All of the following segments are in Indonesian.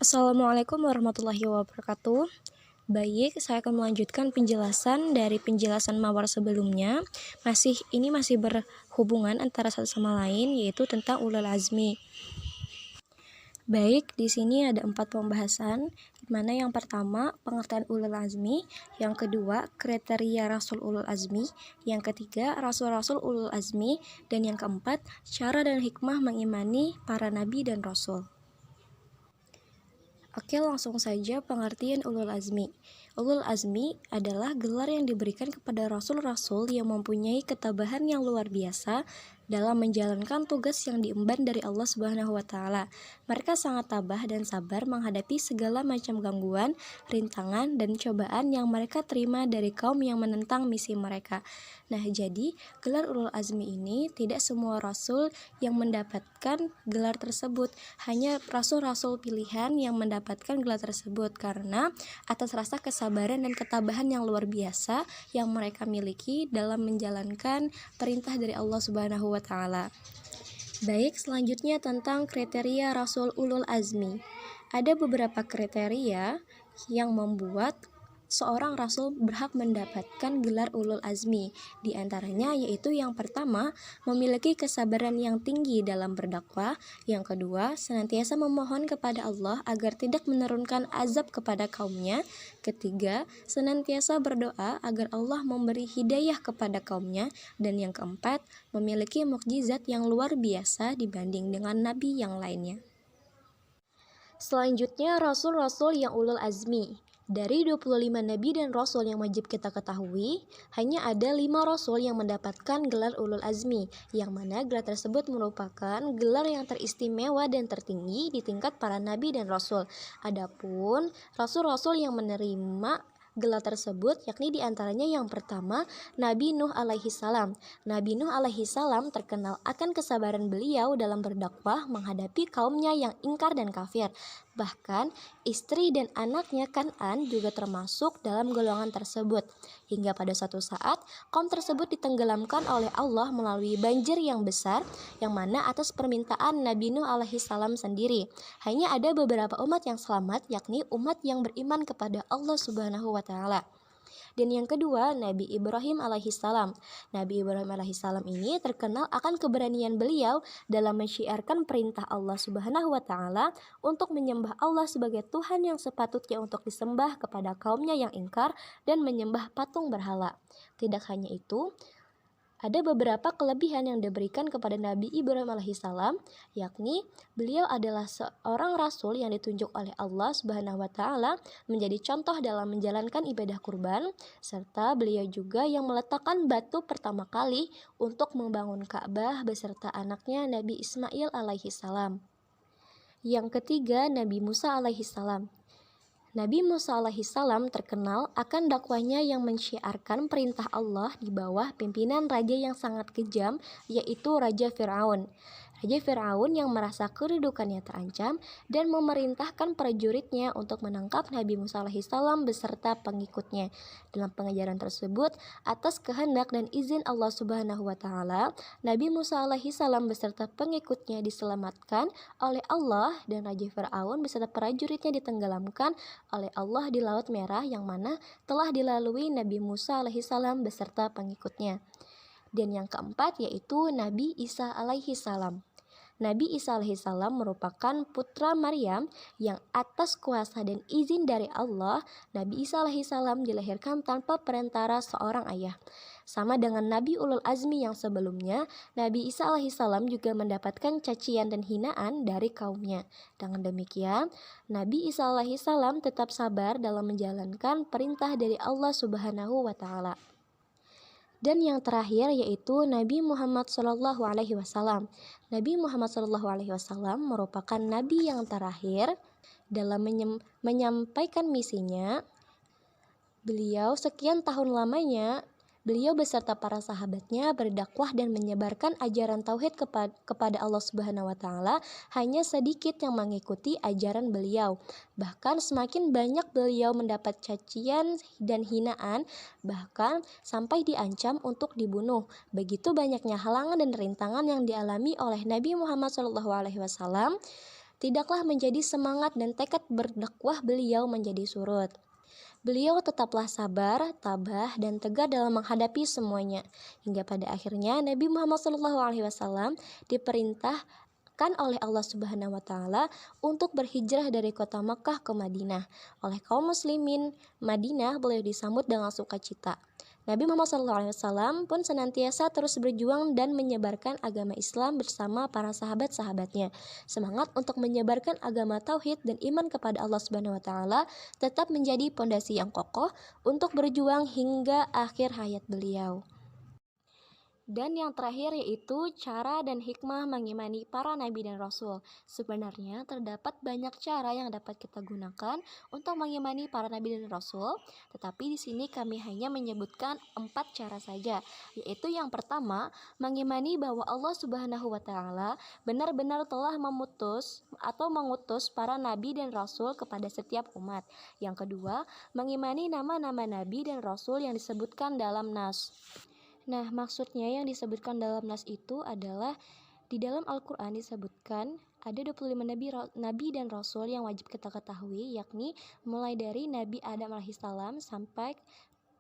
Assalamualaikum warahmatullahi wabarakatuh. Baik, saya akan melanjutkan penjelasan dari penjelasan mawar sebelumnya. Masih berhubungan antara satu sama lain, yaitu tentang ulul azmi. Baik, di sini ada 4 pembahasan, di mana yang pertama pengertian ulul azmi, yang kedua kriteria rasul ulul azmi, yang ketiga rasul-rasul ulul azmi, dan yang keempat cara dan hikmah mengimani para nabi dan rasul. Oke, langsung saja pengertian ulul azmi. Ulul azmi adalah gelar yang diberikan kepada rasul-rasul yang mempunyai ketabahan yang luar biasa dalam menjalankan tugas yang diemban dari Allah Subhanahu wa taala. Mereka sangat tabah dan sabar menghadapi segala macam gangguan, rintangan, dan cobaan yang mereka terima dari kaum yang menentang misi mereka. Nah, jadi gelar ulul azmi ini tidak semua rasul yang mendapatkan gelar tersebut, hanya rasul-rasul pilihan yang mendapatkan gelar tersebut karena atas rasa kesabaran dan ketabahan yang luar biasa yang mereka miliki dalam menjalankan perintah dari Allah Subhanahu wa taala. Baik, selanjutnya tentang kriteria rasul ulul azmi. Ada beberapa kriteria yang membuat seorang rasul berhak mendapatkan gelar ulul azmi. Di antaranya yaitu yang pertama, memiliki kesabaran yang tinggi dalam berdakwah. Yang kedua, senantiasa memohon kepada Allah agar tidak menurunkan azab kepada kaumnya. Ketiga, senantiasa berdoa agar Allah memberi hidayah kepada kaumnya. Dan yang keempat, memiliki mukjizat yang luar biasa dibanding dengan nabi yang lainnya. Selanjutnya, rasul-rasul yang ulul azmi. Dari 25 nabi dan rasul yang wajib kita ketahui, hanya ada 5 rasul yang mendapatkan gelar ulul azmi, yang mana gelar tersebut merupakan gelar yang teristimewa dan tertinggi di tingkat para nabi dan rasul. Adapun rasul-rasul yang menerima gelar tersebut yakni diantaranya yang pertama Nabi Nuh alaihi salam. Nabi Nuh alaihi salam terkenal akan kesabaran beliau dalam berdakwah menghadapi kaumnya yang ingkar dan kafir. Bahkan istri dan anaknya Kan'an juga termasuk dalam golongan tersebut. Hingga pada suatu saat kaum tersebut ditenggelamkan oleh Allah melalui banjir yang besar, yang mana atas permintaan Nabi Nuh alaihi salam sendiri. Hanya ada beberapa umat yang selamat, yakni umat yang beriman kepada Allah Subhanahu wa taala. Dan yang kedua, Nabi Ibrahim alaihissalam. Nabi Ibrahim alaihissalam ini terkenal akan keberanian beliau dalam mensyiarkan perintah Allah Subhanahu wa taala untuk menyembah Allah sebagai Tuhan yang sepatutnya untuk disembah kepada kaumnya yang ingkar dan menyembah patung berhala. Tidak hanya itu, ada beberapa kelebihan yang diberikan kepada Nabi Ibrahim alaihissalam, yakni beliau adalah seorang rasul yang ditunjuk oleh Allah Subhanahu wa taala menjadi contoh dalam menjalankan ibadah kurban, serta beliau juga yang meletakkan batu pertama kali untuk membangun Ka'bah beserta anaknya Nabi Ismail alaihissalam. Yang ketiga, Nabi Musa alaihissalam. Nabi Musa alaihissalam terkenal akan dakwahnya yang mensyiarkan perintah Allah di bawah pimpinan raja yang sangat kejam, yaitu Raja Fir'aun. Raja Fir'aun yang merasa kedudukannya terancam dan memerintahkan prajuritnya untuk menangkap Nabi Musa alaihissalam beserta pengikutnya. Dalam pengejaran tersebut, atas kehendak dan izin Allah Subhanahu wa taala, Nabi Musa alaihissalam beserta pengikutnya diselamatkan oleh Allah dan Raja Fir'aun beserta prajuritnya ditenggelamkan oleh Allah di Laut Merah, yang mana telah dilalui Nabi Musa alaihissalam beserta pengikutnya. Dan yang keempat yaitu Nabi Isa alaihissalam. Nabi Isa alaihissalam merupakan putra Maryam yang atas kuasa dan izin dari Allah, Nabi Isa alaihissalam dilahirkan tanpa perantara seorang ayah. Sama dengan Nabi Ulul Azmi yang sebelumnya, Nabi Isa alaihissalam juga mendapatkan cacian dan hinaan dari kaumnya. Dengan demikian, Nabi Isa alaihissalam tetap sabar dalam menjalankan perintah dari Allah Subhanahu wa taala. Dan yang terakhir yaitu Nabi Muhammad SAW. Nabi Muhammad SAW merupakan nabi yang terakhir dalam menyampaikan misinya. Beliau sekian tahun lamanya beliau beserta para sahabatnya berdakwah dan menyebarkan ajaran tauhid kepada Allah Subhanahu wa taala. Hanya sedikit yang mengikuti ajaran beliau. Bahkan semakin banyak beliau mendapat cacian dan hinaan, bahkan sampai diancam untuk dibunuh. Begitu banyaknya halangan dan rintangan yang dialami oleh Nabi Muhammad SAW tidaklah menjadi semangat dan tekad berdakwah beliau menjadi surut. Beliau tetaplah sabar, tabah, dan tegar dalam menghadapi semuanya. Hingga pada akhirnya Nabi Muhammad SAW diperintahkan oleh Allah Subhanahu wa taala untuk berhijrah dari kota Makkah ke Madinah. Oleh kaum muslimin Madinah, beliau disambut dengan sukacita. Nabi Muhammad SAW pun senantiasa terus berjuang dan menyebarkan agama Islam bersama para sahabat-sahabatnya. Semangat untuk menyebarkan agama tauhid dan iman kepada Allah Subhanahu wa taala tetap menjadi pondasi yang kokoh untuk berjuang hingga akhir hayat beliau. Dan yang terakhir yaitu cara dan hikmah mengimani para nabi dan rasul. Sebenarnya terdapat banyak cara yang dapat kita gunakan untuk mengimani para nabi dan rasul, tetapi di sini kami hanya menyebutkan 4 cara saja, yaitu yang pertama, mengimani bahwa Allah Subhanahu wa taala benar-benar telah mengutus para nabi dan rasul kepada setiap umat. Yang kedua, mengimani nama-nama nabi dan rasul yang disebutkan dalam nas. Nah, maksudnya yang disebutkan dalam nas itu adalah di dalam Al-Quran disebutkan ada 25 nabi dan rasul yang wajib kita ketahui, yakni mulai dari Nabi Adam alaihissalam sampai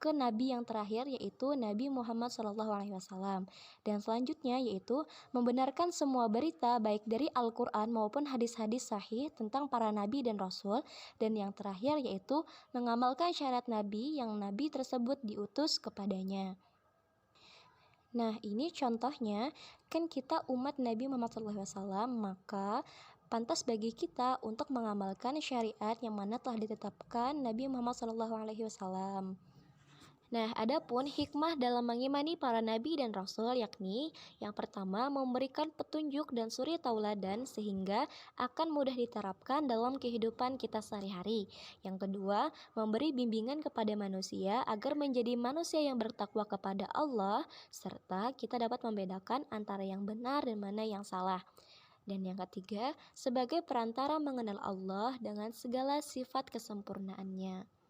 ke nabi yang terakhir yaitu Nabi Muhammad SAW. Dan selanjutnya yaitu membenarkan semua berita baik dari Al-Quran maupun hadis-hadis sahih tentang para nabi dan rasul. Dan yang terakhir yaitu mengamalkan syariat nabi yang nabi tersebut diutus kepadanya. Nah, ini contohnya, kan kita umat Nabi Muhammad SAW, maka pantas bagi kita untuk mengamalkan syariat yang mana telah ditetapkan Nabi Muhammad SAW. Nah, adapun hikmah dalam mengimani para nabi dan rasul yakni yang pertama memberikan petunjuk dan suri tauladan sehingga akan mudah diterapkan dalam kehidupan kita sehari-hari. Yang kedua, memberi bimbingan kepada manusia agar menjadi manusia yang bertakwa kepada Allah serta kita dapat membedakan antara yang benar dan mana yang salah. Dan yang ketiga, sebagai perantara mengenal Allah dengan segala sifat kesempurnaannya.